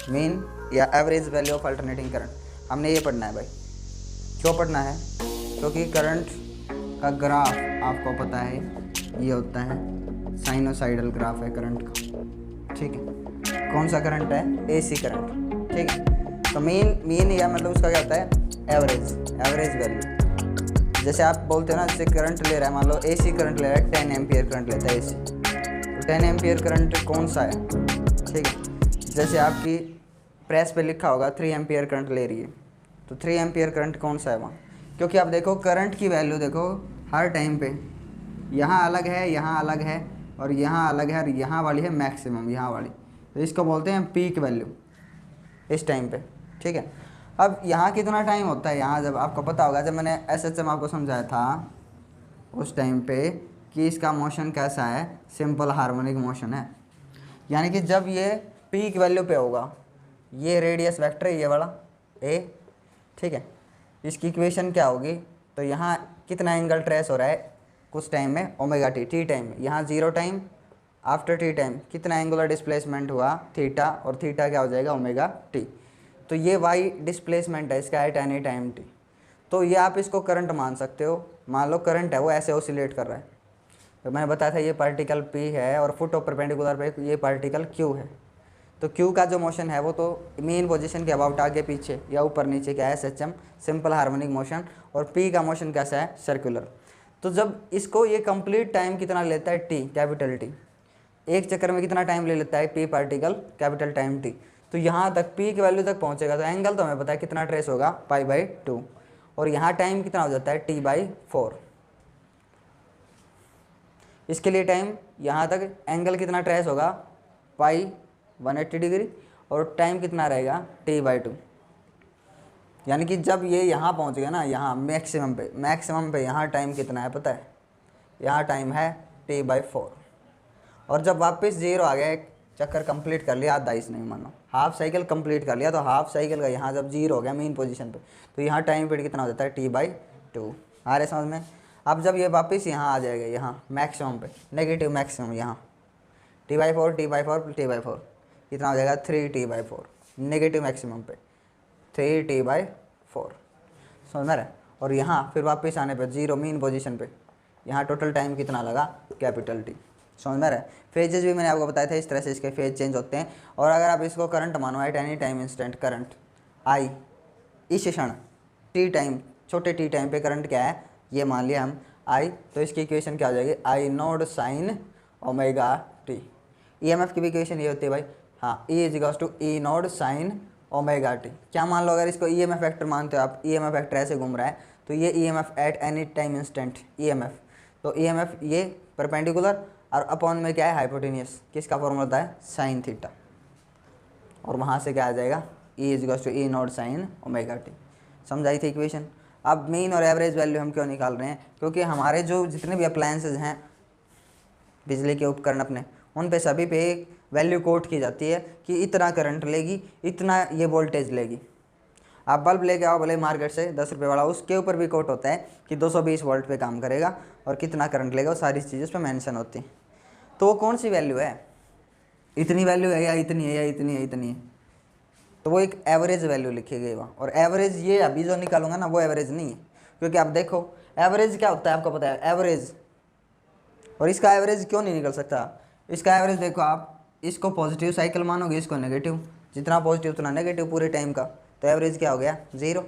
Mean या average value of alternating current हमने ये पढ़ना है भाई। क्यों पढ़ना है? क्योंकि करंट का ग्राफ आपको पता है ये होता है साइनोसाइडल ग्राफ है करंट का, ठीक है। कौन सा करंट है? एसी करंट, ठीक है। तो मीन या मतलब उसका क्या होता है? Average value. जैसे आप बोलते हो ना, जैसे करंट ले रहा है, मान लो एसी करंट ले रहा है, 10 एम्पियर करंट लेता है एसी, तो 10 एम्पियर करंट कौन सा है, ठीक है। जैसे आपकी प्रेस पे लिखा होगा 3 एम्पियर करंट ले रही है, तो 3 एम्पियर करंट कौन सा है वहाँ? क्योंकि आप देखो करंट की वैल्यू देखो हर टाइम पे यहाँ अलग है, यहाँ अलग है, और यहाँ अलग है, और यहाँ वाली है मैक्सिमम, यहाँ वाली, तो इसको बोलते हैं पीक वैल्यू इस टाइम पे, ठीक है। अब यहाँ कितना टाइम होता है, यहाँ जब आपको पता होगा, जब मैंने एसएचएम आपको समझाया था उस टाइम पे कि इसका मोशन कैसा है, सिंपल हार्मोनिक मोशन है। यानी कि जब ये पीक वैल्यू पे होगा, ये रेडियस वेक्टर है ये वाला ए, ठीक है, इसकी इक्वेशन क्या होगी? तो यहाँ कितना एंगल ट्रेस हो रहा है कुछ टाइम में, ओमेगा टी, टी टाइम, यहाँ 0 टाइम, आफ्टर टी टाइम कितना एंगुलर डिस्प्लेसमेंट हुआ थीटा, और थीटा क्या हो जाएगा? Omega T. तो ये वाई डिस्प्लेसमेंट है इसका एट एनी टाइम टी। तो ये आप इसको करंट मान सकते हो। मान लो करंट है वो ऐसे ऑसिलेट कर रहा है, तो मैंने बताया था ये पार्टिकल पी है और फुट ऑफ परपेंडिकुलर पे ये पार्टिकल क्यू है। तो क्यू का जो मोशन है वो तो मेन पोजीशन के अबाउट आगे पीछे या ऊपर नीचे क्या है? SHM, simple harmonic motion. और पी का मोशन कैसा है? सर्कुलर। तो जब इसको ये कंप्लीट टाइम कितना लेता है? T, capital T. एक चक्कर में कितना टाइम ले लेता है P particle? Capital time T. तो यहाँ तक पी की वैल्यू तक पहुँचेगा तो एंगल तो हमें पता है कितना ट्रेस होगा, पाई/2, और यहाँ टाइम कितना हो जाता है? T/4। इसके लिए टाइम यहाँ तक एंगल कितना ट्रेस होगा? पाई 180 डिग्री, और टाइम कितना रहेगा? T/2। यानी कि जब ये यहाँ पहुँच गया ना, यहाँ मैक्सिमम पे यहाँ टाइम कितना है पता है? यहाँ टाइम है T/4। और जब वापस 0 आ गया, एक चक्कर कंप्लीट कर लिया, आधा इस नहीं मानो, हाफ साइकिल कंप्लीट कर लिया, तो हाफ साइकिल का यहाँ जब 0 हो गया मेन पोजीशन पे, तो यहाँ टाइम पीरियड कितना हो जाता है? T/2। आ रहे समझ में? अब जब ये वापस यहाँ आ जाएगा, यहाँ मैक्सिमम पे, नेगेटिव मैक्सिमम, यहाँ T/4 कितना हो जाएगा? 3T/4, नेगेटिव मैक्सिमम पे 3T/4, समझ में रहा है? और यहाँ फिर वापस आने पे 0 मेन पोजीशन पे, यहाँ टोटल टाइम कितना लगा? कैपिटल टी, समझ में रहा है? फेजेस भी मैंने आपको बताया था, इस तरह से इसके फेज चेंज होते हैं। और अगर आप इसको करंट मानो, at any time instant current I, इस क्षण टी टाइम, छोटे टी टाइम पे करंट क्या है ये मान लिया हम आई, तो इसकी इक्वेशन क्या हो जाएगी? I0 sin omega T. EMF की भी इक्वेशन ये होती है भाई, हाँ, E = E0 sin omega T. क्या मान लो, अगर इसको ईएमएफ वेक्टर मानते हो आप, ईएमएफ वेक्टर ऐसे घूम रहा है, तो ये EMF at any time instant EMF, तो ईएमएफ ये परपेंडिकुलर और अपॉन में क्या है? हाइपोटेनियस। किसका फॉर्मूला होता है? Sine theta. और वहाँ से क्या आ जाएगा? E = E0 sin omega T. समझाई थी इक्वेशन? अब मीन और एवरेज वैल्यू हम क्यों निकाल रहे हैं? क्योंकि हमारे जो जितने भी अप्लायंसेज हैं, बिजली के उपकरण अपने, उन पे सभी पे एक वैल्यू कोट की जाती है कि इतना करंट लेगी, इतना ये वोल्टेज लेगी। आप बल्ब लेके आओ भले मार्केट से 10 रुपये वाला, उसके ऊपर भी कोट होता है कि 220 वोल्ट पे काम करेगा और कितना करंट लेगा, वो सारी चीज़ें उस पर मैंशन होती हैं। तो वो कौन सी वैल्यू है? इतनी वैल्यू है या इतनी है या इतनी है, इतनी है, तो वो एक एवरेज वैल्यू लिखी गई वहाँ। और एवरेज ये अभी जो निकालूंगा ना, वो एवरेज नहीं है, क्योंकि आप देखो एवरेज क्या होता है आपको पता है? एवरेज। और इसका एवरेज क्यों नहीं निकल सकता? इसका एवरेज देखो, आप इसको पॉजिटिव साइकिल मानोगे, इसको नेगेटिव, जितना पॉजिटिव उतना नेगेटिव पूरे टाइम का, तो एवरेज क्या हो गया? 0।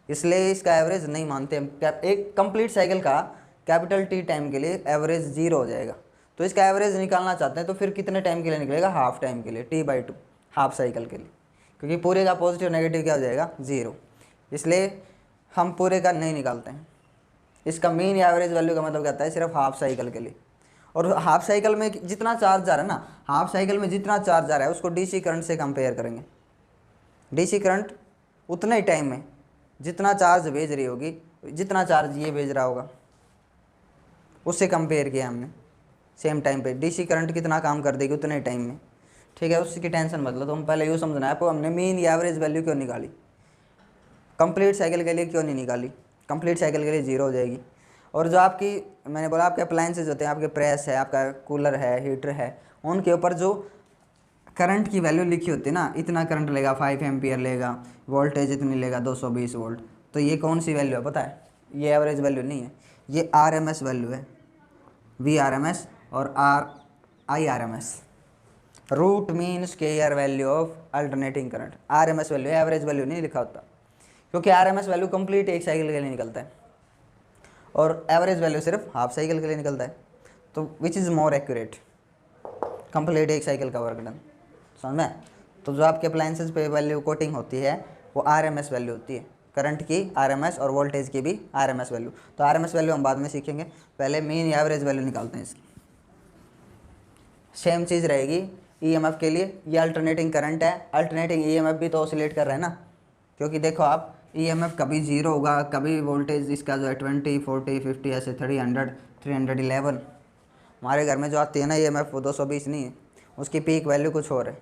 इसलिए इसका एवरेज नहीं मानते हम। एक कंप्लीट साइकिल का कैपिटल टी टाइम के लिए एवरेज 0 हो जाएगा। तो इसका एवरेज निकालना चाहते हैं तो फिर कितने टाइम के लिए निकलेगा? हाफ टाइम के लिए, T/2, हाफ साइकिल के लिए, क्योंकि पूरे का पॉजिटिव नेगेटिव क्या हो जाएगा? 0। इसलिए हम पूरे का नहीं निकालते हैं। इसका मीन एवरेज वैल्यू का मतलब क्या होता है? सिर्फ हाफ साइकिल के लिए। और हाफ साइकिल में जितना चार्ज जा रहा है ना, हाफ साइकिल में जितना चार्ज जा रहा है उसको डीसी करंट से कंपेयर करेंगे। डीसी करंट उतने ही टाइम में जितना चार्ज भेज रही होगी, जितना चार्ज ये भेज रहा होगा, उससे कंपेयर किया हमने सेम टाइम पे। डीसी करंट कितना काम कर देगी उतने टाइम में, ठीक है, उसकी टेंशन मतलब। तो हम पहले यूँ समझना है आपको, हमने मीन या एवरेज वैल्यू क्यों निकाली, कंप्लीट साइकिल के लिए क्यों नहीं निकाली? कंप्लीट साइकिल के लिए 0 हो जाएगी। और जो आपकी, मैंने बोला आपके अप्लायंसेज होते हैं, आपके प्रेस है, आपका कूलर है, हीटर है, उनके ऊपर जो करंट की वैल्यू लिखी होती है ना, इतना करंट लेगा 5 एम्पियर लेगा, वोल्टेज इतनी लेगा 220 वोल्ट, तो ये कौन सी वैल्यू है पता है? ये एवरेज वैल्यू नहीं है, ये RMS वैल्यू है, VRMS और IRMS। Root mean square value of alternating current. RMS value है, एवरेज वैल्यू नहीं लिखा होता, क्योंकि RMS वैल्यू कंप्लीट एक साइकिल के लिए निकलता है और एवरेज वैल्यू सिर्फ हाफ साइकिल के लिए निकलता है। तो which is more accurate? Complete एक साइकिल का वर्क डन, समझ में? तो जो आपके अप्लाइंसेस पे वैल्यू कोटिंग होती है वो RMS वैल्यू होती है, करंट की RMS और वोल्टेज की भी RMS वैल्यू। तो RMS वैल्यू हम बाद में सीखेंगे, पहले मीन या एवरेज वैल्यू निकालते हैं इसकी। सेम चीज़ रहेगी EMF के लिए, ये अल्टरनेटिंग करंट है, अल्टरनेटिंग EMF भी तो ऑसिलेट कर रहा है ना, क्योंकि देखो आप EMF कभी 0 होगा, कभी वोल्टेज इसका जो है 20, 40, 50 ऐसे 300, 311। हमारे घर में जो आती है ना EMF वो 220 नहीं है, उसकी पीक वैल्यू कुछ और है,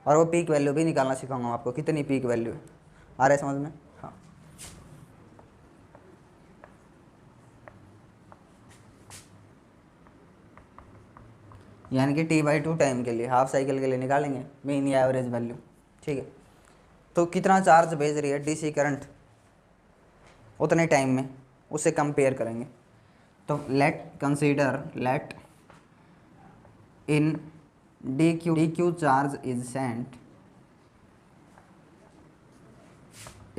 और वो पीक वैल्यू भी निकालना सिखाऊंगा आपको, कितनी पीक वैल्यू है। आ रहा है समझ में? हाँ, यानी कि T/2 टाइम के लिए, हाफ साइकिल के लिए निकालेंगे मीन या एवरेज वैल्यू, ठीक है। तो कितना चार्ज भेज रही है DC करंट उतने टाइम में, उससे कंपेयर करेंगे। तो let in DQ charge is sent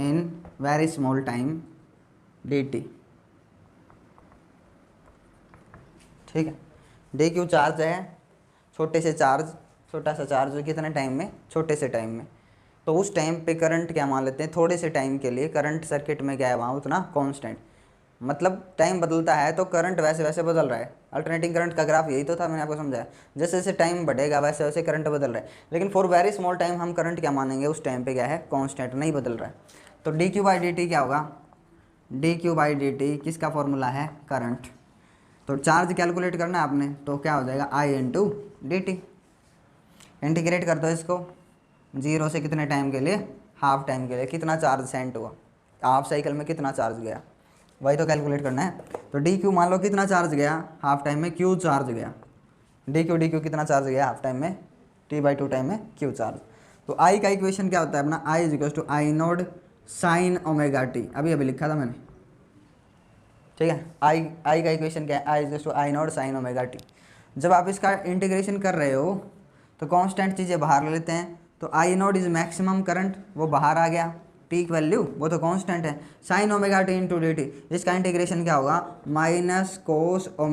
in very small time dt, ठीक है। DQ चार्ज है, छोटा सा चार्ज कितने टाइम में? छोटे से टाइम में। तो उस टाइम पे करंट क्या मान लेते हैं, थोड़े से टाइम के लिए करंट सर्किट में क्या है वहाँ उतना कांस्टेंट, मतलब टाइम बदलता है तो करंट वैसे वैसे बदल रहा है। अल्टरनेटिंग करंट का ग्राफ यही तो था, मैंने आपको समझाया, जैसे जैसे टाइम बढ़ेगा वैसे वैसे करंट बदल रहा है। लेकिन फॉर वेरी स्मॉल टाइम हम करंट क्या मानेंगे, उस टाइम पे क्या है, कांस्टेंट, नहीं बदल रहा है। तो dQ/dt क्या होगा? dQ/dt किसका फॉर्मूला है? करंट। तो चार्ज कैलकुलेट करना है आपने, तो क्या हो जाएगा I/dt। इंटीग्रेट कर दो इसको, 0 से कितने टाइम के लिए? हाफ टाइम के लिए। कितना चार्ज सेंट हुआ, हाफ साइकिल में कितना चार्ज गया, वही तो कैलकुलेट करना है। तो DQ मान लो कितना चार्ज गया हाफ टाइम में, Q चार्ज गया। DQ कितना चार्ज गया हाफ टाइम में? T/2 टाइम में Q चार्ज। तो I का इक्वेशन क्या होता है अपना? I=I0 sin ω t, अभी लिखा था मैंने, ठीक है। I का इक्वेशन क्या है? I=I0 sin ω t। जब आप इसका इंटीग्रेशन कर रहे हो तो कांस्टेंट चीज़ें बाहर ले लेते हैं, तो I0 इज मैक्सिमम करंट, वो बाहर आ गया, पीक वैल्यू वो तो कांस्टेंट है, sin ω t इंटू dt। इसका इंटीग्रेशन क्या होगा? Minus cos ω/ω,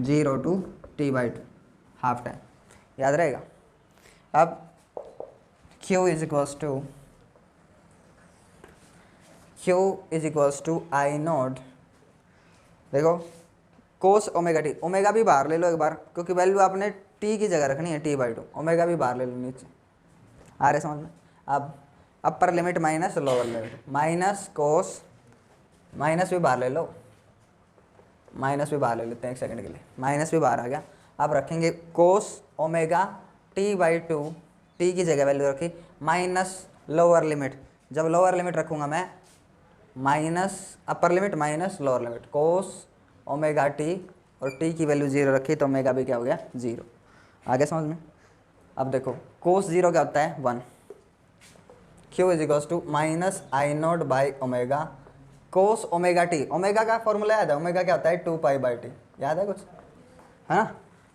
0 to T/2 half time, याद रहेगा। अब Q is equals to I0, देखो कोस ω/t, ओमेगा भी बाहर ले लो एक बार, क्योंकि वैल्यू आपने t की जगह रखनी है T/2, ओमेगा भी बाहर ले लो नीचे, आ रहे समझ में? अब upper limit minus lower limit, minus cos, minus भी बाहर ले लो, माइनस भी बाहर ले लेते हैं एक सेकंड के लिए, माइनस भी बाहर आ गया। अब रखेंगे कोस ω/T/2, टी की जगह वैल्यू रखी, माइनस लोअर लिमिट, जब लोअर लिमिट रखूँगा मैं minus upper limit minus lower limit, cos ω/t, और t की वैल्यू 0 रखी तो ओमेगा भी क्या हो गया? 0। आगे समझ में? अब देखो कोस 0 क्या होता है? 1। Q is equals to minus I0/ω cos ω/t, omega का फॉर्मूला याद है? ओमेगा क्या होता है? 2π/t, याद है कुछ, है ना?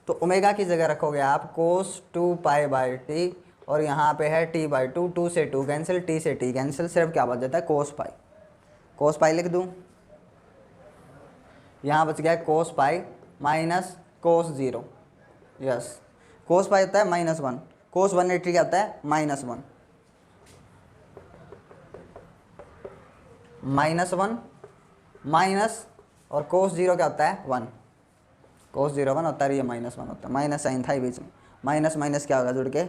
तो ओमेगा की जगह रखोगे आप कोस 2π/t, और यहाँ पे है T/2, 2 से 2 कैंसिल, t से t कैंसिल, सिर्फ क्या बच जाता है? कोस पाई। कोस पाई लिख दूँ, यहाँ बच गया कोस पाई माइनस कोस 0, यस, कोस पाई होता है -1, कोस 180 क्या होता है? -1, -1 माइनस, और कोस 0 क्या होता है? 1, कोस 0 1 होता है, ये -1 होता है, माइनस साइन था बीच में, माइनस माइनस क्या होगा जुड़ के?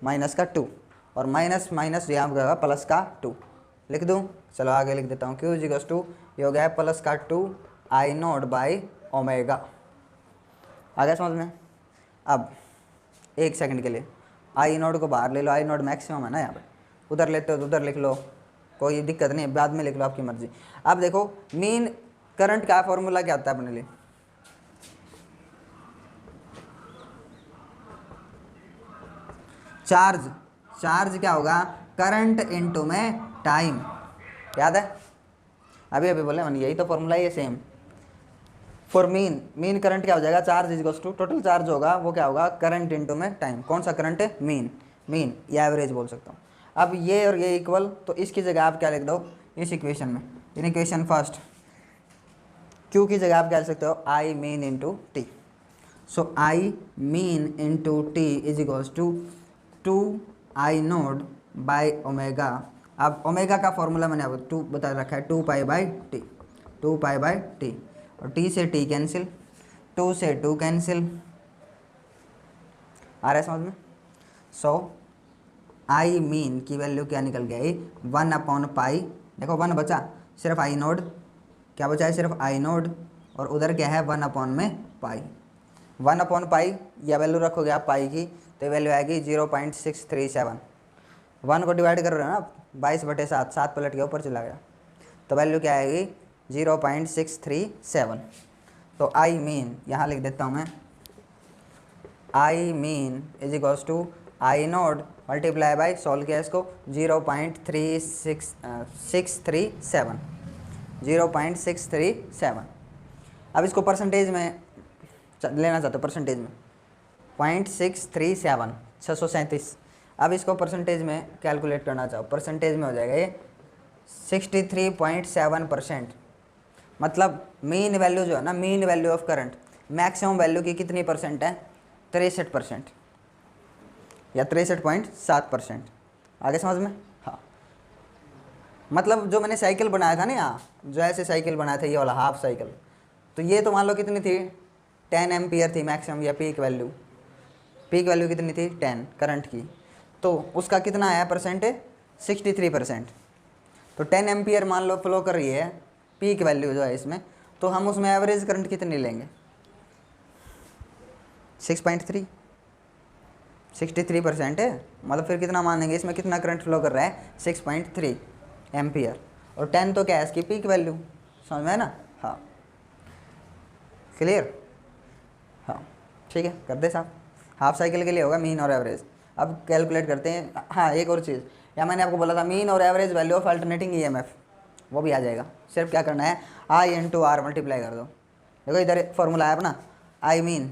माइनस का 2, और माइनस माइनस यहाँ पर होगा प्लस का 2, लिख दूँ? चलो आगे लिख देता हूँ, Q इज इक्वल्स टू, ये हो गया है प्लस का 2 I0/ω। आ गया समझ में? अब एक सेकंड के लिए I0 को बाहर ले लो, I0 मैक्सिमम है ना यहाँ पे, उधर लेते हो तो उधर लिख लो, कोई दिक्कत नहीं, बाद में लिख लो, आपकी मर्जी। अब देखो मीन करंट का फॉर्मूला क्या होता है अपने लिए? चार्ज, चार्ज क्या होगा, करंट इनटू में टाइम, याद है अभी अभी बोले मैंने, यही तो फॉर्मूला है same for mean. Mean current क्या हो जाएगा, charge is to total charge होगा वो क्या होगा, करंट इनटू में टाइम। कौन सा करंट है, मीन, मीन या एवरेज बोल सकता हूँ। अब ये और ये इक्वल, तो इसकी जगह आप क्या लिख दो इस इक्वेशन में, इन इक्वेशन फर्स्ट क्यू की जगह आप क्या लिख सकते हो, I mean into T. So I mean into T is equals to 2 I node by omega. अब ओमेगा का फॉर्मूला मैंने अब 2 बता रखा है, 2 pi by T, 2 pi by T, और टी से टी कैंसिल, 2 से 2 कैंसिल, आ रहा है समझ में। सो आई मीन की वैल्यू क्या निकल गई, 1/पाई, देखो 1 बचा, सिर्फ आई नोड, क्या बचा है, सिर्फ आई नोड, और उधर क्या है 1/पाई। 1/पाई या वैल्यू रखोगे आप पाई की, तो वैल्यू आएगी 0.637। 1 को डिवाइड कर रहे हो ना 22/7, 7 पलट के ऊपर चला गया, तो वैल्यू क्या आएगी 0.637। तो आई मीन यहाँ लिख देता हूँ मैं, I mean is equals to I node multiply by, solve किया इसको, 0.637, 0.637। अब इसको परसेंटेज में लेना चाहते हो, परसेंटेज में 0.637, 637। अब इसको परसेंटेज में कैलकुलेट करना चाहो, परसेंटेज में हो जाएगा ये 63.7%। मतलब मीन वैल्यू जो है ना, mean value of current, maximum value की कितनी परसेंट है, 63% या 63.7%। आगे समझ में, हाँ। मतलब जो मैंने साइकिल बनाया था ना यहाँ, जो ऐसे साइकिल बनाया था ये वाला हाफ साइकिल, तो ये तो मान लो कितनी थी, 10 एम्पियर थी मैक्सिमम या पीक वैल्यू, पीक वैल्यू कितनी थी 10 करंट की, तो उसका कितना आया परसेंट, 63%। तो 10 एम्पियर मान लो फ्लो कर रही है, पीक वैल्यू जो है इसमें, तो हम उसमें एवरेज करंट कितनी लेंगे, 6.3, 63% है, मतलब फिर कितना मानेंगे, इसमें कितना करंट फ्लो कर रहा है, 6.3 एम्पियर, और 10 तो क्या है इसकी पीक वैल्यू, समझ में है ना, हाँ क्लियर, हाँ ठीक है, कर दे साहब। हाफ साइकिल के लिए होगा मीन और एवरेज। अब कैलकुलेट करते हैं, हाँ एक और चीज़, या मैंने आपको बोला था मीन और average value of alternating EMF, वो भी आ जाएगा। सिर्फ क्या करना है, आई इंटू आर मल्टीप्लाई कर दो, देखो इधर फॉर्मूला है अपना, I mean,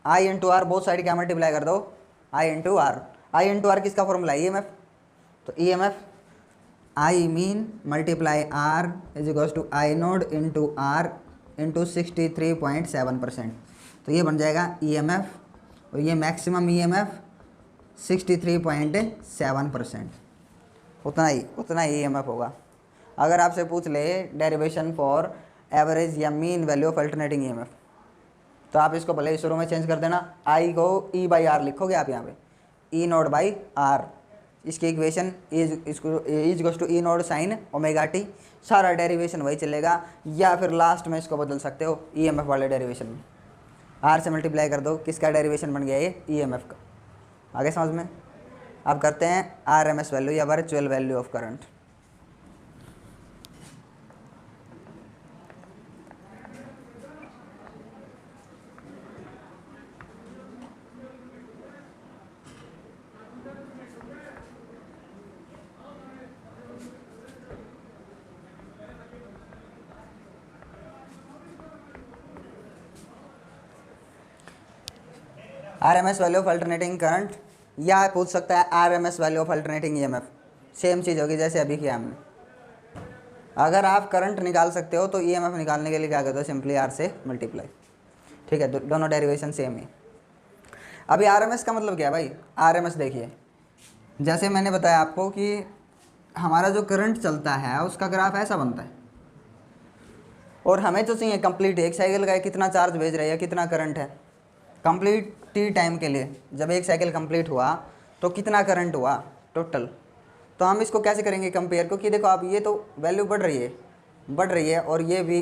I into R both side क्या मल्टीप्लाई कर दो, I into R. I into R किसका फॉर्मूला है, ईएमएफ, तो EMF I mean multiply R is equals to I node into R into 63.7%। तो ये बन जाएगा ईएमएफ, और ये मैक्सिमम ईएमएफ 63.7%, उतना ही ईएमएफ होगा। अगर आपसे पूछ ले डेरिवेशन फॉर एवरेज या mean value of alternating EMF, तो आप इसको भले शुरू में चेंज कर देना, आई को ई बाई आर लिखोगे आप यहाँ पे, ई नोड बाई आर, इसकी equation is goes to E node sine omega T, सारा डेरिवेशन वही चलेगा, या फिर लास्ट में इसको बदल सकते हो ईएमएफ वाले डेरिवेशन में, आर से मल्टीप्लाई कर दो, किसका डेरिवेशन बन गया ये, ईएमएफ का। आगे समझ में। अब करते हैं आरएमएस वैल्यू या virtual value of current. RMS value of alternating current, या पूछ सकता है RMS value of alternating EMF, same चीज़ होगी जैसे अभी किया हमने। अगर आप करंट निकाल सकते हो तो ईएमएफ निकालने के लिए क्या करते हो, सिंपली आर से मल्टीप्लाई, ठीक है, दोनों डेरिवेशन सेम ही। अभी आरएमएस का मतलब क्या है भाई, आरएमएस देखिए, जैसे मैंने बताया आपको कि हमारा जो करंट चलता है उसका ग्राफ ऐसा बनता है, और हमें तो चाहिए कंप्लीट, एक साइकिल का कितना चार्ज भेज रही है, कितना करंट है, कंप्लीट टी टाइम के लिए, जब एक साइकिल कंप्लीट हुआ तो कितना करंट हुआ टोटल। तो हम इसको कैसे करेंगे कंपेयर, क्योंकि देखो आप ये तो वैल्यू बढ़ रही है और ये भी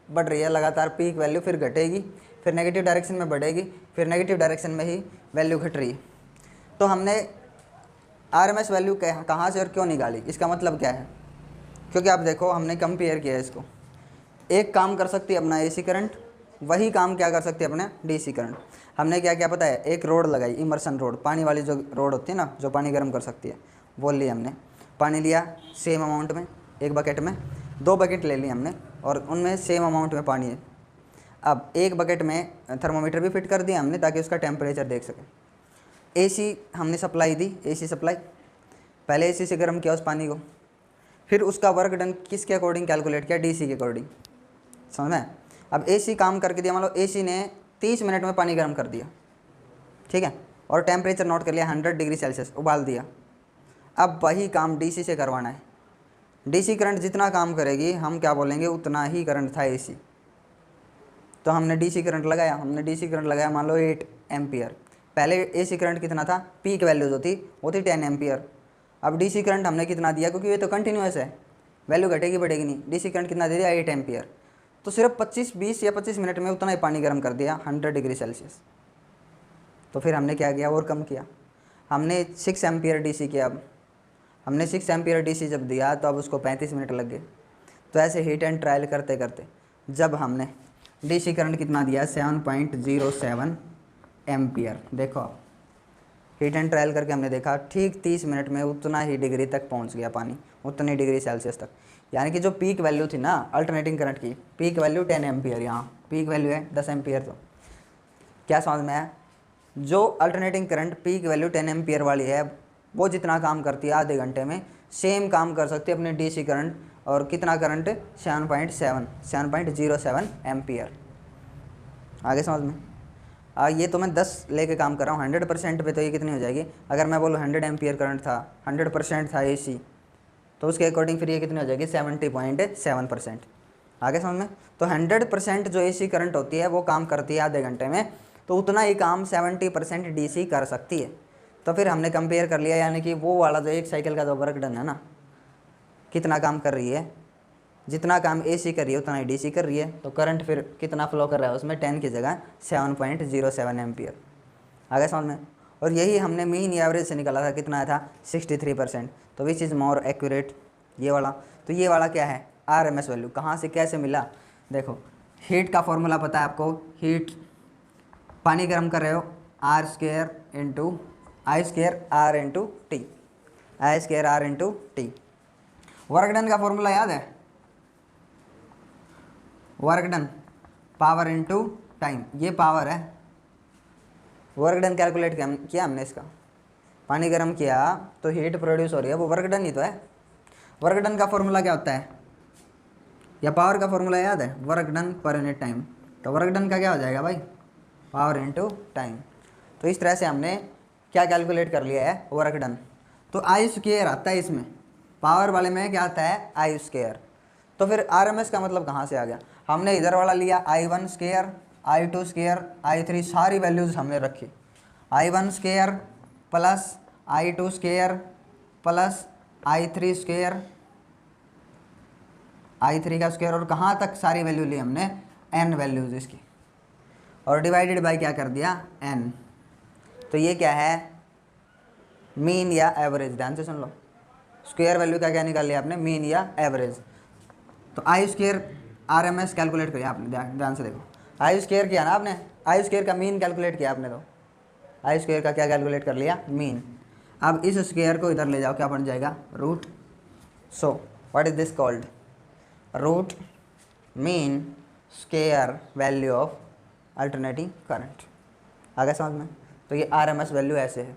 बढ़ रही है लगातार, पीक वैल्यू फिर घटेगी, फिर नेगेटिव डायरेक्शन में बढ़ेगी, फिर नेगेटिव डायरेक्शन में ही वैल्यू घट रही है। तो हमने आरएमएस वैल्यू कहाँ से और क्यों निकाली, इसका मतलब क्या है, क्योंकि आप देखो हमने कंपेयर किया इसको, एक काम कर सकती है अपना एसी करंट, वही काम क्या कर सकती है अपना डीसी करंट। हमने क्या क्या पता है, एक रोड लगाई, इमर्सन रोड, पानी वाली जो रोड होती है ना, जो पानी गर्म कर सकती है, वो ली हमने। पानी लिया सेम अमाउंट में, एक बकेट में 2 बकेट ले ली हमने, और उनमें सेम अमाउंट में पानी है। अब एक बकेट में थर्मोमीटर भी फिट कर दिया हमने ताकि उसका टेम्परेचर देख सकें। एसी हमने सप्लाई दी, एसी सप्लाई, पहले एसी से गर्म किया उस पानी को, फिर उसका वर्क डन किसके अकॉर्डिंग कैलकुलेट किया, डीसी के अकॉर्डिंग, समझ में। अब एसी काम करके दिया, मान लो एसी ने 30 मिनट में पानी गर्म कर दिया, ठीक है, और टेम्परेचर नोट कर लिया 100 डिग्री सेल्सियस, उबाल दिया। अब वही काम डीसी से करवाना है। डीसी करंट जितना काम करेगी हम क्या बोलेंगे, उतना ही करंट था एसी। तो हमने डीसी करंट लगाया, मान लो 8 एम्पियर। पहले एसी करंट कितना था, पीक वैल्यू जो थी वो थी 10 एम्पियर। अब डीसी करंट हमने कितना दिया, क्योंकि ये तो कंटिन्यूस है, वैल्यू घटेगी बढ़ेगी नहीं, डीसी करंट कितना दे दिया, 8 एम्पियर। तो सिर्फ 20 या 25 मिनट में उतना ही पानी गर्म कर दिया 100 डिग्री सेल्सियस। तो फिर हमने क्या किया, और कम किया, हमने 6 एम्पियर डीसी किया। अब हमने 6 एम्पियर डीसी जब दिया तो अब उसको 35 मिनट लग गए। तो ऐसे हीट एंड ट्रायल करते करते जब हमने डीसी करंट कितना दिया, 7.07 एम्पियर, देखो आप हीट एंड ट्रायल करके हमने देखा ठीक 30 मिनट में उतना ही डिग्री तक पहुंच गया पानी, उतनी डिग्री सेल्सियस तक। यानी कि जो पीक वैल्यू थी ना अल्टरनेटिंग करंट की, पीक वैल्यू 10 एम्पियर, यहाँ पीक वैल्यू है 10 एम्पियर। तो क्या समझ में आया, जो alternating current peak value 10 ampere वाली है वो जितना काम करती है आधे घंटे में, सेम काम कर सकती है अपने डीसी करंट। और कितना करंट, 7.07 एम्पियर। आगे समझ में। ये तो मैं 10 लेके काम कर रहा हूँ, 100% पे तो ये कितनी हो जाएगी, अगर मैं बोलूँ 100 एम्पियर करंट था, 100% था एसी, तो उसके अकॉर्डिंग फिर ये कितनी हो जाएगी, 70.7%। आगे समझ में। तो 100% जो एसी करंट होती है वो काम करती है आधे घंटे में, तो उतना ही काम 70% डीसी कर सकती है। तो फिर हमने कंपेयर कर लिया, यानी कि वो वाला जो एक साइकिल का जो वर्क डन है ना, कितना काम कर रही है, जितना काम एसी कर रही है उतना ही डीसी कर रही है। तो करंट फिर कितना फ्लो कर रहा है उसमें, 10 की जगह 7.07 एम्पियर। आगे समझ में। और यही हमने मीन एवरेज से निकाला था, कितना था, 63%। तो विच इज़ मोर एक्यूरेट, ये वाला। तो ये वाला क्या है, आरएमएस वैल्यू। कहाँ से कैसे मिला, देखो हीट का फॉर्मूला पता है आपको, हीट पानी गर्म कर रहे हो, R² into I² R into T, I² R into T. Work done का फॉर्मूला याद है, work done power into time, ये पावर है। वर्क डन कैलकुलेट किया हमने इसका, पानी गर्म किया तो हीट प्रोड्यूस हो रही है, वो वर्क डन ही तो है। वर्क डन का फॉर्मूला क्या होता है, या पावर का फॉर्मूला याद है, work done per unit time. तो वर्क डन का क्या हो जाएगा भाई, पावर इंटू टाइम। तो इस तरह से हमने क्या कैलकुलेट कर लिया है, वर्क डन। तो I² आता है इसमें, पावर वाले में क्या आता है, I²। तो फिर RMS का मतलब कहाँ से आ गया, हमने इधर वाला लिया I1², I2², I3, सारी वैल्यूज़ हमने रखी, I1² plus I2² plus I3², I3 का स्क्वायर, और कहाँ तक सारी वैल्यू ली हमने, n वैल्यूज़ इसकी, और डिवाइडेड बाय क्या कर दिया, n। तो ये क्या है, मीन या एवरेज। ध्यान से सुन लो, स्क्वायर वैल्यू का क्या निकाल लिया आपने, मीन या एवरेज। तो I² RMS कैलकुलेट किया आपने, ध्यान से देखो, I² किया ना आपने, I² का मीन कैलकुलेट किया आपने, तो I² का क्या कैलकुलेट कर लिया, मीन। अब इस स्क्वायर को इधर ले जाओ, क्या बन जाएगा, root. So what is this called, root mean square value of alternating current. आगे समझ में। तो ये RMS वैल्यू ऐसे है,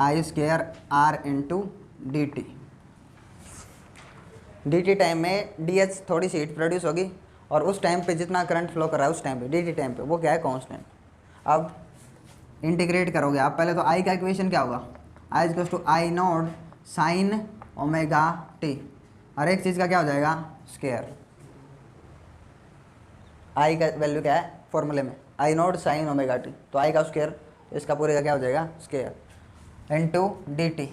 I² R into D T. dt time में DH थोड़ी सी हीट प्रोड्यूस होगी, और उस टाइम पे जितना करंट फ्लो कर रहा है उस टाइम पे dt टाइम पे वो क्या है, कांस्टेंट। अब इंटीग्रेट करोगे आप, पहले तो I का इक्वेशन क्या होगा, I equals to I0 sine omega t, हर एक चीज़ का क्या हो जाएगा, स्क्वायर। I का वैल्यू क्या है फॉर्मूले में, I0 साइन ओमेगा टी, तो I का स्क्वायर, इसका पूरे का क्या हो जाएगा, square into D T.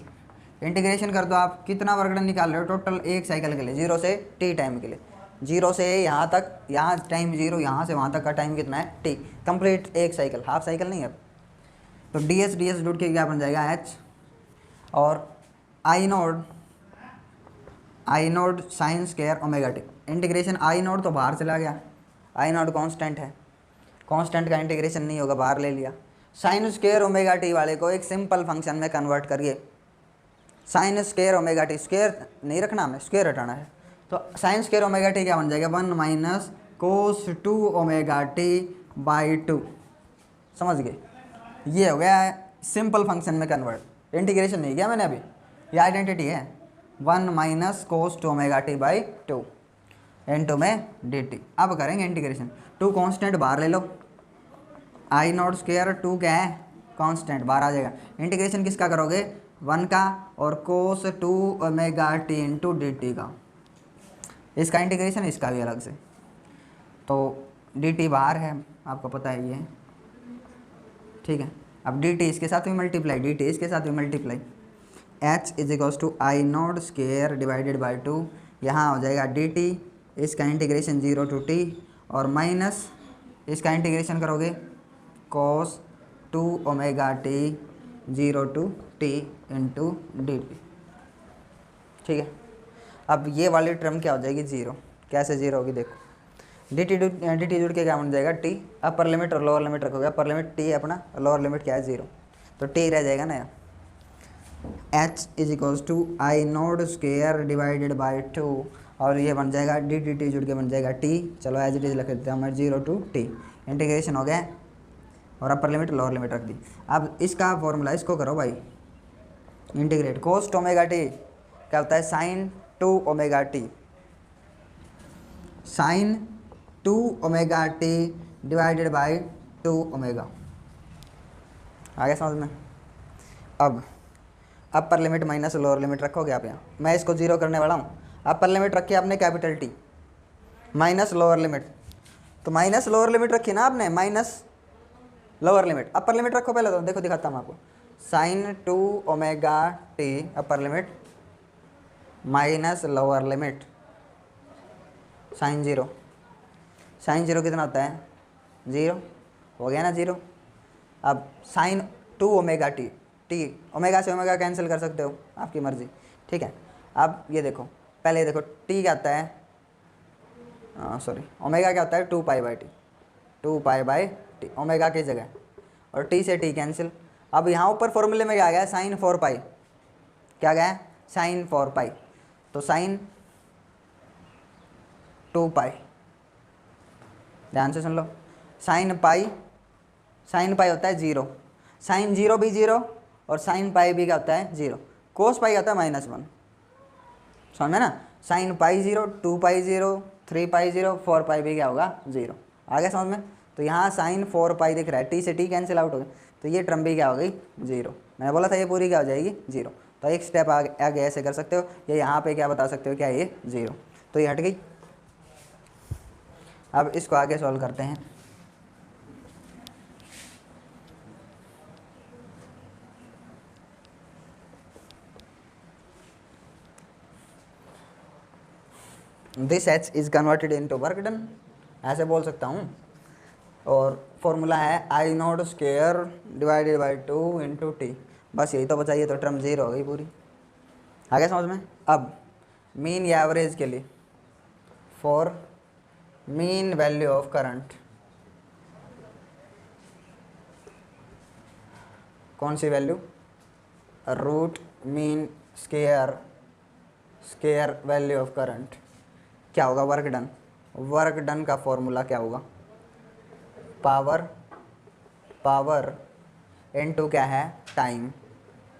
Integration कर दो आप, कितना वर्क डन निकाल रहे हो टोटल एक साइकिल के लिए, 0 से t टाइम के लिए, 0 से यहाँ तक, यहाँ टाइम 0, यहाँ से वहाँ तक का टाइम कितना है, t, कंप्लीट एक साइकिल, हाफ साइकिल नहीं है। तो ds डूट के क्या बन जाएगा, h, और I0 sine square omega T. Integration I not तो बाहर चला गया, आई नॉट कांस्टेंट है, कांस्टेंट का इंटीग्रेशन नहीं होगा, बाहर ले लिया। साइन स्क्वायर ओमेगा टी वाले को एक सिंपल फंक्शन में कन्वर्ट करिए। Sine square omega T, square नहीं रखना हमें, स्क्वायर हटाना है, तो साइन स्क्वायर ओमेगा टी क्या बन जाएगा, 1 minus cos 2 omega T by 2। समझ गए, ये हो गया सिंपल फंक्शन में कन्वर्ट, इंटीग्रेशन नहीं किया मैंने अभी, ये आइडेंटिटी है। 1 minus cos 2 omega T by 2 into में डी टी। अब करेंगे इंटीग्रेशन, 2 कांस्टेंट बाहर ले लो, आई नॉट स्क्वायर 2 क्या है कांस्टेंट, बाहर आ जाएगा। इंटीग्रेशन किसका करोगे, 1 का और कोस 2 omega T into D T का, इसका इंटीग्रेशन, इसका भी अलग से। तो डी टी बाहर है, आपको पता है ये, ठीक है। अब डी टी इसके साथ भी मल्टीप्लाई, डी टी इसके साथ भी multiply, H is equals to I not square divided by 2, यहाँ हो जाएगा डी टी, इसका इंटीग्रेशन 0 टू टी, और माइनस इसका इंटीग्रेशन करोगे cos 2 omega T 0 to T into D T, ठीक है। अब ये वाली टर्म क्या हो जाएगी, 0। कैसे 0 होगी, देखो डी टी जुड़ के क्या बन जाएगा, टी, अपर लिमिट और लोअर लिमिट रखोगे, अपर लिमिट टी है अपना, लोअर लिमिट क्या है 0, तो टी रह जाएगा ना। H is equals to I not square divided by 2, और ये बन जाएगा डी टी टी जुड़ के बन जाएगा टी, चलो एज इट इज लिख देते हैं मैं, 0 टू टी, इंटीग्रेशन हो गया, और अपर लिमिट लोअर लिमिट रख दी। अब इसका फॉर्मूला, इसको करो भाई integrate, cos two omega T क्या होता है, sine 2 omega T, sine 2 omega T divided by 2 omega, आगे समझ में। अब upper limit minus lower limit रखोगे आप यहाँ, मैं इसको 0 करने वाला हूँ। अपर लिमिट रखी आपने capital T, minus lower limit, तो माइनस लोअर लिमिट रखी ना आपने, minus lower limit, upper limit रखो पहले, तो देखो दिखाता हूँ आपको, sine 2 omega T upper limit minus lower limit sine 0, sine 0 कितना होता है 0, हो गया ना 0। अब sine 2 omega T, T omega से ओमेगा कैंसिल कर सकते हो, आपकी मर्जी, ठीक है। अब ये देखो, पहले ये देखो टी क्या आता है, सॉरी ओमेगा क्या होता है 2 pi by T, 2 pi by T omega की जगह, और टी से टी कैंसिल। अब यहाँ ऊपर फॉर्मूले में क्या आ गया, साइन 4 पाई, क्या गया साइन 4 पाई, तो साइन 2 पाई, ध्यान से सुन लो, साइन पाई होता है 0, साइन 0 भी 0, और साइन पाई भी क्या होता है 0, कोस पाई होता है -1, समझ में ना, साइन पाई 0, 2 पाई 0, 3 पाई 0, 4 पाई भी क्या होगा 0, आगे समझ में। तो यहाँ साइन 4 पाई दिख रहा है, टी से टी कैंसिल आउट हो गया, तो ये टर्म भी क्या हो गई 0, मैंने बोला था ये पूरी क्या हो जाएगी 0, तो एक स्टेप आगे ऐसे कर सकते हो, ये यहाँ पे क्या बता सकते हो, क्या ये 0, तो ये हट गई। अब इसको आगे सॉल्व करते हैं। This H is converted into work done, ऐसे बोल सकता हूँ, और फॉर्मूला है I not square divided by 2 into t, बस यही तो बचा, ये तो टर्म 0 हो गई पूरी, आगे समझ में। अब मीन या एवरेज के लिए, for mean value of current, कौन सी वैल्यू, root mean square value of current, क्या होगा वर्क डन, वर्क डन का फॉर्मूला क्या होगा, पावर इनटू क्या है टाइम,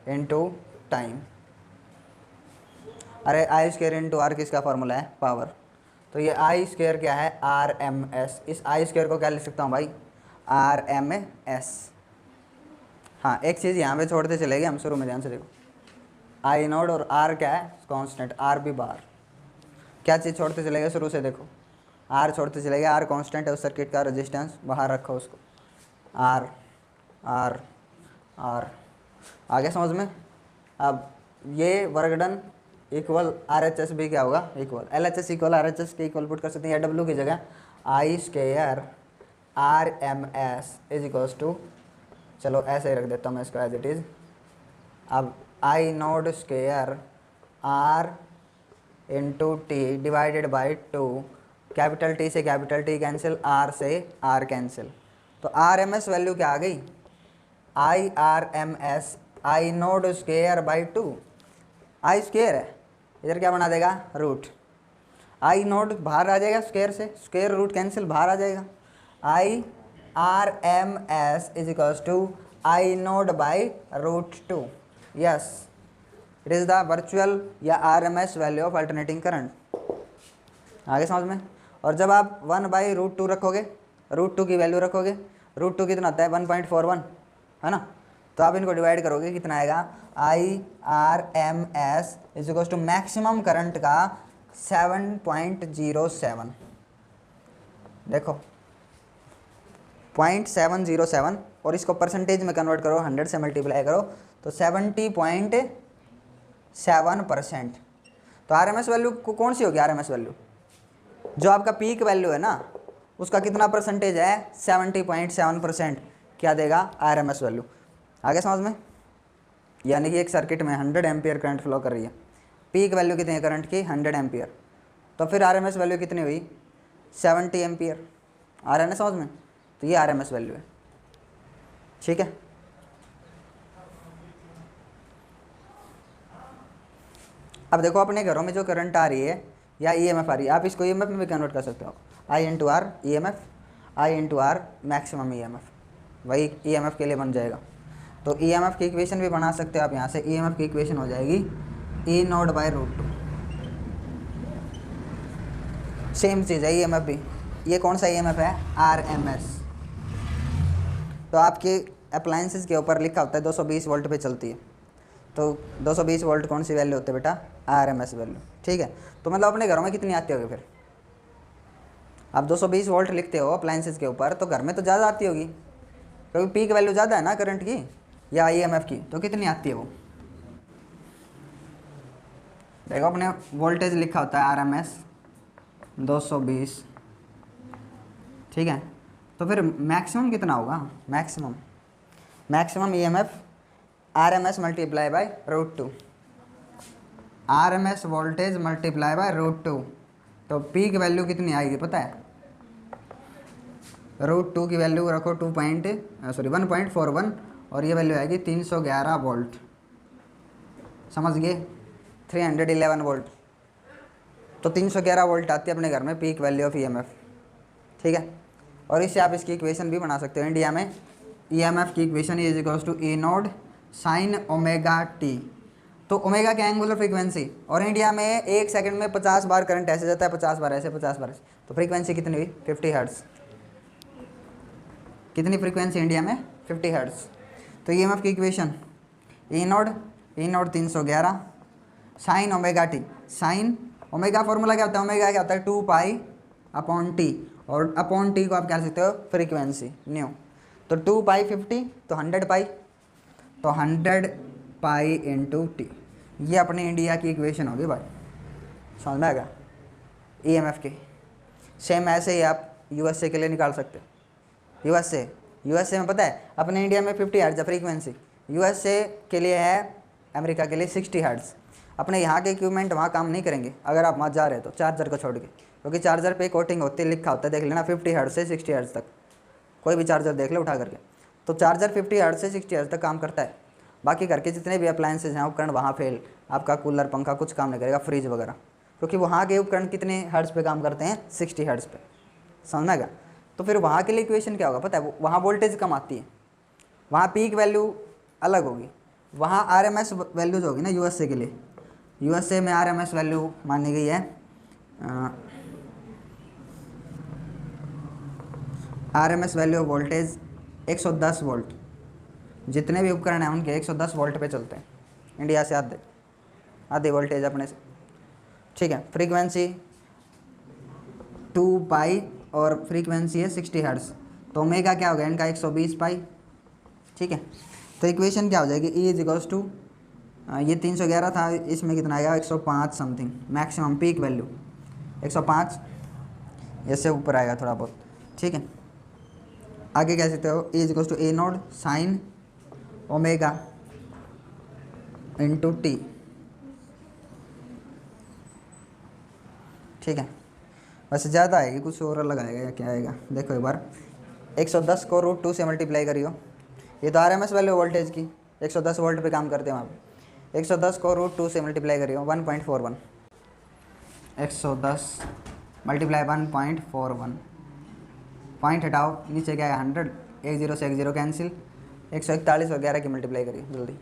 इनटू टाइम, अरे आई स्क्वायर इंटू आर किसका फॉर्मूला है, पावर, तो ये आई स्क्वायर क्या है RMS, इस आई स्क्वायर को क्या लिख सकता हूँ भाई RMS। हाँ एक चीज़ यहाँ पे छोड़ते चलेंगे हम शुरू में, ध्यान से देखो, आई नोड और आर क्या है कांस्टेंट, आर भी बाहर, क्या चीज़ छोड़ते चलेगा शुरू से, देखो आर छोड़ते चलेगा, आर कांस्टेंट है उस सर्किट का, रेजिस्टेंस बाहर रखो उसको, आर आर आर, आगे समझ में। अब ये वर्क डन इक्वल RHS भी क्या होगा इक्वल, LHS इक्वल RHS के इक्वल पुट कर सकते हैं, या W की जगह I square RMS is equals to, चलो ऐसे ही रख देता हूँ मैं इसको एज इट इज़। अब I node square R into t divided by 2, capital t से कैपिटल टी कैंसिल, आर से आर कैंसिल, तो आर एम एस वैल्यू क्या आ गई, I R M S I node square by 2, I square है, इधर क्या बना देगा रूट, आई नोड बाहर आ जाएगा स्क्वेयर से, स्क्वेयर रूट कैंसिल बाहर आ जाएगा, I R M S is equals to I node by root 2, yes it is the virtual या R M S value of alternating current. आगे समझ में। और जब आप 1/√2 रखोगे, √2 की वैल्यू रखोगे, √2 कितना आता है 1.41 है ना, तो आप इनको डिवाइड करोगे कितना आएगा, I R M S is equals to maximum current का 7.07, देखो 0.707, और इसको परसेंटेज में कन्वर्ट करो, 100 से मल्टीप्लाई करो तो 70.7%। तो आर एम एस वैल्यू कौन सी होगी, आर एम एस वैल्यू जो आपका पीक वैल्यू है ना उसका कितना परसेंटेज है, 70.7% क्या देगा आर एम एस वैल्यू। आगे समझ में। यानी कि एक सर्किट में 100 एम्पियर करंट फ्लो कर रही है, पीक वैल्यू कितनी है करंट की 100 एम्पियर, तो फिर आर एम एस वैल्यू कितनी हुई 70 एम्पियर। आ रहा है ना समझ में, तो ये आर एम एस वैल्यू है, ठीक है। अब देखो अपने घरों में जो करंट आ रही है या ईएमएफ आ रही है, आप इसको ईएमएफ में भी कन्वर्ट कर सकते हो, I into R E M F, I into R maximum EMF, वही ईएमएफ के लिए बन जाएगा। तो ईएमएफ की इक्वेशन भी बना सकते हो आप यहाँ से, ईएमएफ की इक्वेशन हो जाएगी ई नोट बाई √2, सेम चीज़ है ईएमएफ भी। ये कौन सा ईएमएफ है, आर एम एस। तो आपके अप्लाइंसेस के ऊपर लिखा होता है 220 वोल्ट पे चलती है, तो 220 वोल्ट कौन सी वैल्यू होती है बेटा, आर एम एस वैल्यू, ठीक है। तो मतलब अपने घरों में कितनी आती होगी फिर, आप 220 वोल्ट लिखते हो अप्लाइंसेस के ऊपर तो घर में तो ज़्यादा आती होगी, क्योंकि पीक वैल्यू ज़्यादा है ना करंट की या ईएमएफ की, तो कितनी आती है वो। देखो अपने वोल्टेज लिखा होता है आर एम एस 220, ठीक है। तो फिर मैक्सिमम कितना होगा, maximum EMF R M S multiply by √2, R M S voltage multiply by √2, तो पीक वैल्यू कितनी आएगी पता है, √2 की वैल्यू रखो 1.41 और ये वैल्यू आएगी 311 वोल्ट, समझ गए, 311 वोल्ट। तो 311 वोल्ट आती है अपने घर में पीक वैल्यू ऑफ ईएमएफ, ठीक है। और इससे आप इसकी इक्वेशन भी बना सकते हो, इंडिया में ईएमएफ की equation is equals to A naught sine omega T. तो ओमेगा की एंगुलर फ्रीक्वेंसी, और इंडिया में 1 सेकंड में 50 बार करंट ऐसे जाता है, 50 बार ऐसे, 50 बार ऐसे, तो फ्रीक्वेंसी कितनी हुई 50 हर्ट्ज़। कितनी फ्रीक्वेंसी इंडिया में 50 हर्ट्ज़। तो ईएमएफ की equation E node 311 sign omega T, sine omega formula क्या होता है, ओमेगा क्या होता है 2π/T, और अपॉन टी को आप क्या लिख सकते हो फ्रीक्वेंसी न्यू। तो 2π50 तो 100π, तो 100π इंटू टी, ये अपनी इंडिया की इक्वेशन होगी भाई, समझ में आएगा ईएमएफ की। सेम ऐसे ही आप यूएसए के लिए निकाल सकते हो। यूएसए में पता है अपने इंडिया में 50 हर्ट्ज़ है फ्रीक्वेंसी, यूएसए के लिए है, अमेरिका के लिए 60 हर्ट्ज़। अपने यहाँ के इक्विपमेंट वहाँ काम नहीं करेंगे अगर आप वहाँ जा रहे हो तो, चार्जर को छोड़ के, क्योंकि चार्जर पे कोटिंग होती है, लिखा होता है देख लेना 50 हर्ट्ज़ से 60 हर्ट्ज़ तक, कोई भी चार्जर देख लो उठा करके। तो चार्जर 50 हर्ट्ज़ से 60 हर्ट्ज़ तक काम करता है। बाकी घर के जितने भी अप्लायंसेज हैं उपकरण वहाँ फेल, आपका कूलर पंखा कुछ काम नहीं करेगा, फ्रिज वगैरह, क्योंकि वहाँ के उपकरण कितने हर्ट्ज़ पे काम करते हैं 60 हर्ट्ज़ पे, समझ में आएगा। तो फिर वहाँ के लिए इक्वेशन क्या होगा पता है, वहाँ वोल्टेज कम आती है, वहाँ पीक वैल्यू अलग होगी, वहाँ आर एम एस वैल्यूज होगी ना यूएसए के लिए। यूएसए में आर एम एस वैल्यू मानी गई है R M S value of voltage 110 volt, जितने भी उपकरण हैं उनके 110 वोल्ट पे चलते हैं, इंडिया से आधे वोल्टेज अपने से, ठीक है। फ्रीक्वेंसी 2π और फ्रीक्वेंसी है 60 हर्ट्ज़, तो ओमेगा क्या हो गया इनका 120π, ठीक है। तो इक्वेशन क्या हो जाएगी, ई इज इक्वल्स टू, ये 311 था, इसमें कितना आएगा 105 समथिंग, मैक्सिमम पीक वैल्यू 105, इससे ऊपर आएगा थोड़ा बहुत, ठीक है। आगे कह सकते हो E is equals to A naught sine omega into T, ठीक है, वैसे ज़्यादा आएगी, कुछ और लगाएगा या क्या आएगा देखो एक बार। 110 को √2 से मल्टीप्लाई करियो, ये तो RMS वैल्यू वोल्टेज की 110 वोल्ट पे काम करते हैं वहाँ पे। 110 को √2 से मल्टीप्लाई करियो 1.41, 110 मल्टीप्लाई 1.41, पॉइंट हटाओ नीचे क्या है 100, 1 0 से 1 0 कैंसिल, 141 और 11 की मल्टीप्लाई करिए जल्दी,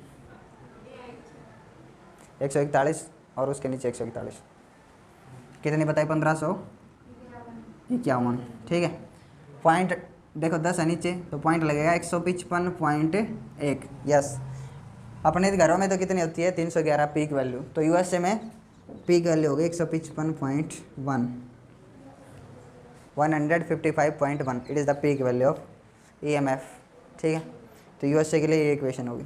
141 और उसके नीचे 141 कितनी बताई 1551, ठीक है। पॉइंट देखो 10 है नीचे तो पॉइंट लगेगा 155.1, यस। अपने घरों में तो कितनी होती है 311 पीक वैल्यू, तो USA में पीक वैल्यू होगी 155.1, 155.1, it is the peak value of EMF, ठीक है। तो USA के लिए ये इक्वेशन होगी।